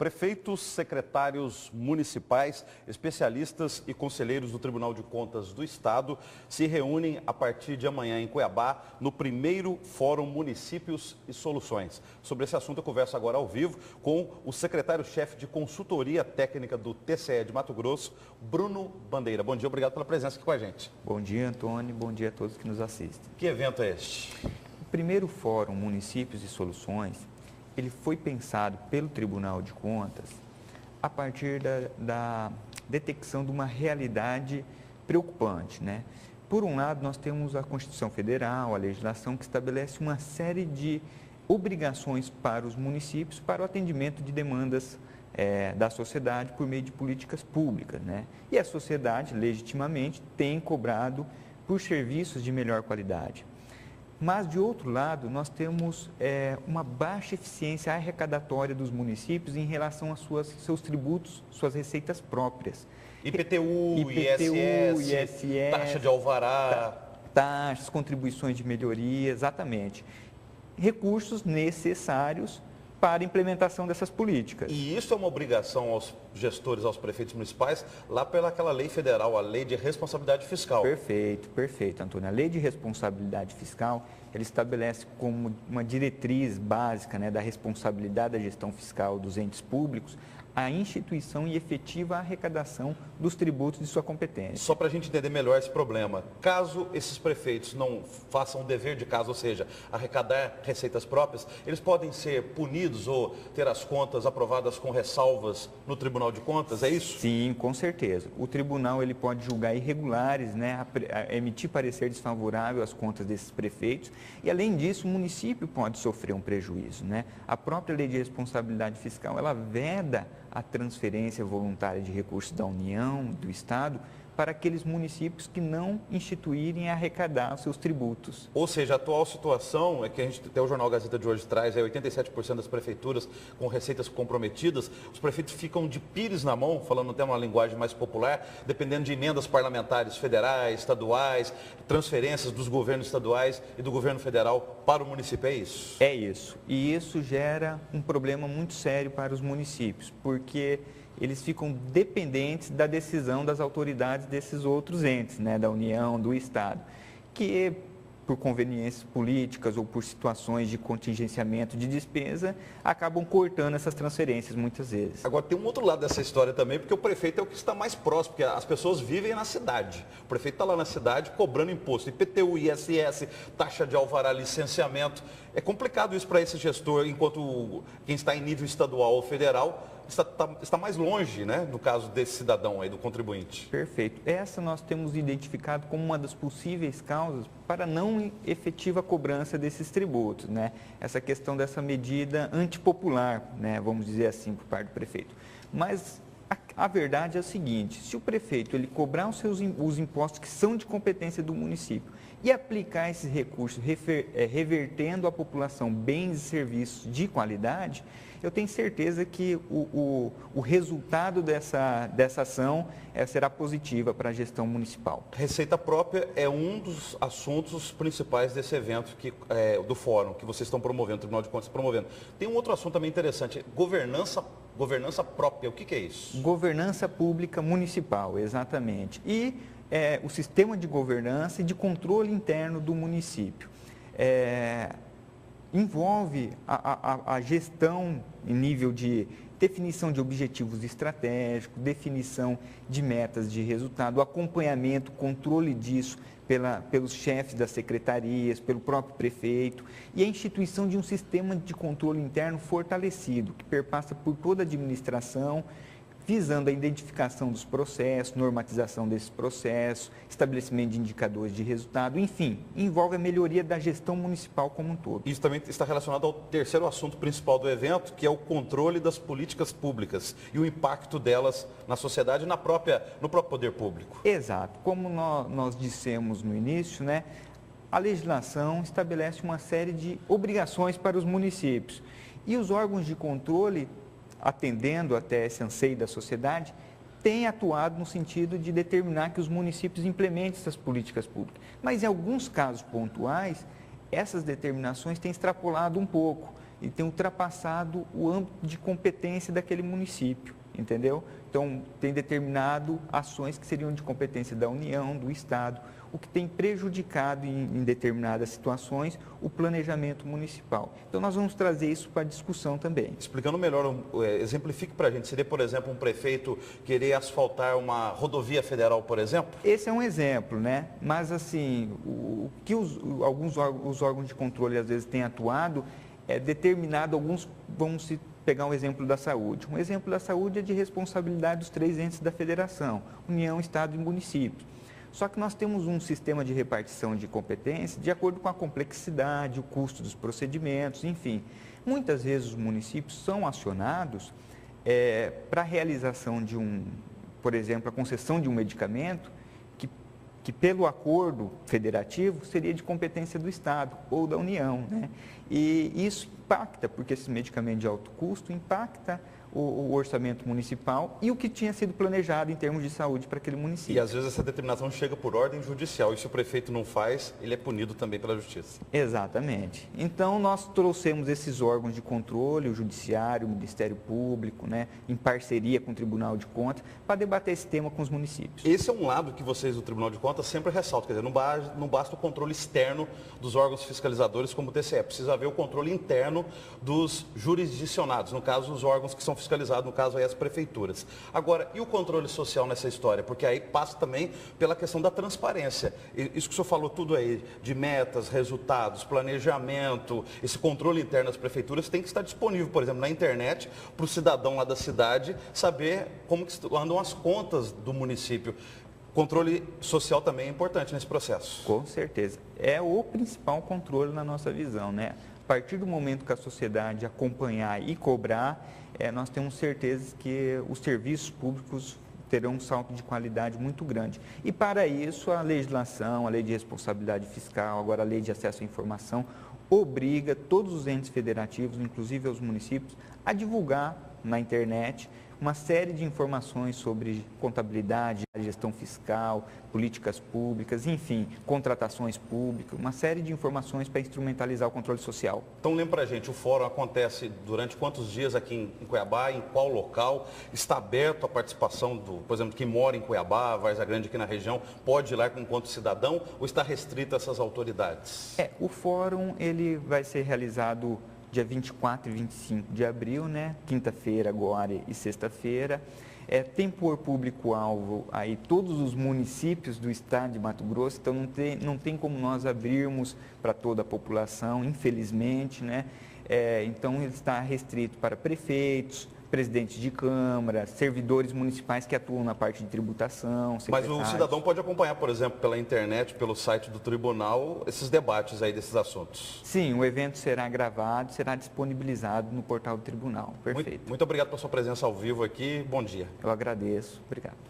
Prefeitos, secretários municipais, especialistas e conselheiros do Tribunal de Contas do Estado se reúnem a partir de amanhã em Cuiabá, no primeiro Fórum Municípios e Soluções. Sobre esse assunto eu converso agora ao vivo com o secretário-chefe de Consultoria Técnica do TCE de Mato Grosso, Bruno Bandeira. Bom dia, obrigado pela presença aqui com a gente. Bom dia, Antônio. Bom dia a todos que nos assistem. Que evento é este? O primeiro Fórum Municípios e Soluções, ele foi pensado pelo Tribunal de Contas a partir da detecção de uma realidade preocupante, né? Por um lado, nós temos a Constituição Federal, a legislação que estabelece uma série de obrigações para os municípios para o atendimento de demandas da sociedade por meio de políticas públicas, né? E a sociedade, legitimamente, tem cobrado por serviços de melhor qualidade. Mas, de outro lado, nós temos uma baixa eficiência arrecadatória dos municípios em relação aos seus tributos, suas receitas próprias. IPTU, ISS, taxa de alvará. Taxas, contribuições de melhoria, exatamente. Recursos necessários para a implementação dessas políticas. E isso é uma obrigação aos gestores, aos prefeitos municipais, lá pelaquela lei federal, a Lei de Responsabilidade Fiscal. Perfeito, Antônio. A Lei de Responsabilidade Fiscal, ela estabelece como uma diretriz básica, né, da responsabilidade da gestão fiscal dos entes públicos, a instituição e efetiva arrecadação dos tributos de sua competência. Só para a gente entender melhor esse problema, caso esses prefeitos não façam o dever de casa, ou seja, arrecadar receitas próprias, eles podem ser punidos ou ter as contas aprovadas com ressalvas no Tribunal de Contas, é isso? Sim, com certeza. O tribunal ele pode julgar irregulares, né, emitir parecer desfavorável às contas desses prefeitos e, além disso, o município pode sofrer um prejuízo, né? A própria Lei de Responsabilidade Fiscal, ela veda a transferência voluntária de recursos da União, do Estado, para aqueles municípios que não instituírem e arrecadar os seus tributos. Ou seja, a atual situação é que a gente tem o Jornal Gazeta de hoje traz, 87% das prefeituras com receitas comprometidas, os prefeitos ficam de pires na mão, falando até uma linguagem mais popular, dependendo de emendas parlamentares federais, estaduais, transferências dos governos estaduais e do governo federal para o município, é isso? É isso. E isso gera um problema muito sério para os municípios, porque eles ficam dependentes da decisão das autoridades desses outros entes, né, da União, do Estado, que por conveniências políticas ou por situações de contingenciamento de despesa, acabam cortando essas transferências muitas vezes. Agora tem um outro lado dessa história também, porque o prefeito é o que está mais próximo, porque as pessoas vivem na cidade. O prefeito está lá na cidade cobrando imposto, IPTU, ISS, taxa de alvará, licenciamento. É complicado isso para esse gestor, enquanto quem está em nível estadual ou federal está mais longe, né, no caso desse cidadão aí, do contribuinte. Perfeito. Essa nós temos identificado como uma das possíveis causas para não efetiva cobrança desses tributos, né? Essa questão dessa medida antipopular, né, vamos dizer assim, por parte do prefeito. Mas a verdade é a seguinte: se o prefeito ele cobrar os impostos que são de competência do município e aplicar esses recursos revertendo à população bens e serviços de qualidade, eu tenho certeza que o resultado dessa ação será positiva para a gestão municipal. Receita própria é um dos assuntos principais desse evento do fórum que vocês estão promovendo, o Tribunal de Contas está promovendo. Tem um outro assunto também interessante, governança própria. O que é isso? Governança pública municipal, exatamente. E o sistema de governança e de controle interno do município. Envolve a gestão em nível de definição de objetivos estratégicos, definição de metas de resultado, acompanhamento, controle disso pelos chefes das secretarias, pelo próprio prefeito e a instituição de um sistema de controle interno fortalecido, que perpassa por toda a administração, visando a identificação dos processos, normatização desses processos, estabelecimento de indicadores de resultado, enfim, envolve a melhoria da gestão municipal como um todo. Isso também está relacionado ao terceiro assunto principal do evento, que é o controle das políticas públicas e o impacto delas na sociedade e no próprio poder público. Exato. Como nós dissemos no início, né, a legislação estabelece uma série de obrigações para os municípios e os órgãos de controle, atendendo até esse anseio da sociedade, tem atuado no sentido de determinar que os municípios implementem essas políticas públicas. Mas em alguns casos pontuais, essas determinações têm extrapolado um pouco e tem ultrapassado o âmbito de competência daquele município, entendeu? Então, tem determinado ações que seriam de competência da União, do Estado, o que tem prejudicado em determinadas situações o planejamento municipal. Então, nós vamos trazer isso para a discussão também. Explicando melhor, exemplifique para a gente, seria, por exemplo, um prefeito querer asfaltar uma rodovia federal, por exemplo? Esse é um exemplo, né? Mas, assim, o que os órgãos de controle às vezes têm atuado é determinado, alguns, vamos pegar um exemplo da saúde. Um exemplo da saúde é de responsabilidade dos 3 entes da federação, União, Estado e municípios. Só que nós temos um sistema de repartição de competência de acordo com a complexidade, o custo dos procedimentos, enfim. Muitas vezes os municípios são acionados para a realização de por exemplo, a concessão de um medicamento que pelo acordo federativo seria de competência do Estado ou da União, né? E isso impacta, porque esse medicamento de alto custo impacta o orçamento municipal e o que tinha sido planejado em termos de saúde para aquele município. E às vezes essa determinação chega por ordem judicial e se o prefeito não faz, ele é punido também pela justiça. Exatamente. Então nós trouxemos esses órgãos de controle, o Judiciário, o Ministério Público, né, em parceria com o Tribunal de Contas, para debater esse tema com os municípios. Esse é um lado que vocês do Tribunal de Contas sempre ressaltam, quer dizer, não basta o controle externo dos órgãos fiscalizadores como o TCE, precisa haver o controle interno dos jurisdicionados, no caso os órgãos que são fiscalizados, no caso aí as prefeituras. Agora, e o controle social nessa história? Porque aí passa também pela questão da transparência. Isso que o senhor falou tudo aí, de metas, resultados, planejamento, esse controle interno das prefeituras tem que estar disponível, por exemplo, na internet, para o cidadão lá da cidade saber como que andam as contas do município. Controle social também é importante nesse processo. Com certeza. É o principal controle na nossa visão, né? A partir do momento que a sociedade acompanhar e cobrar, nós temos certeza que os serviços públicos terão um salto de qualidade muito grande. E para isso, a legislação, a lei de responsabilidade fiscal, agora a lei de acesso à informação, obriga todos os entes federativos, inclusive os municípios, a divulgar na internet uma série de informações sobre contabilidade, gestão fiscal, políticas públicas, enfim, contratações públicas, uma série de informações para instrumentalizar o controle social. Então lembra pra gente, o fórum acontece durante quantos dias aqui em Cuiabá, em qual local? Está aberto a participação por exemplo, quem mora em Cuiabá, Várzea Grande aqui na região, pode ir lá enquanto cidadão ou está restrito a essas autoridades? O fórum ele vai ser realizado dia 24 e 25 de abril, né? Quinta-feira agora e sexta-feira. Tem por público-alvo aí todos os municípios do estado de Mato Grosso, então não tem como nós abrirmos para toda a população, infelizmente, né? Então ele está restrito para prefeitos, presidentes de câmara, servidores municipais que atuam na parte de tributação, secretários. Mas o cidadão pode acompanhar, por exemplo, pela internet, pelo site do tribunal, esses debates aí desses assuntos. Sim, o evento será gravado, será disponibilizado no portal do tribunal. Perfeito. Muito obrigado pela sua presença ao vivo aqui. Bom dia. Eu agradeço. Obrigado.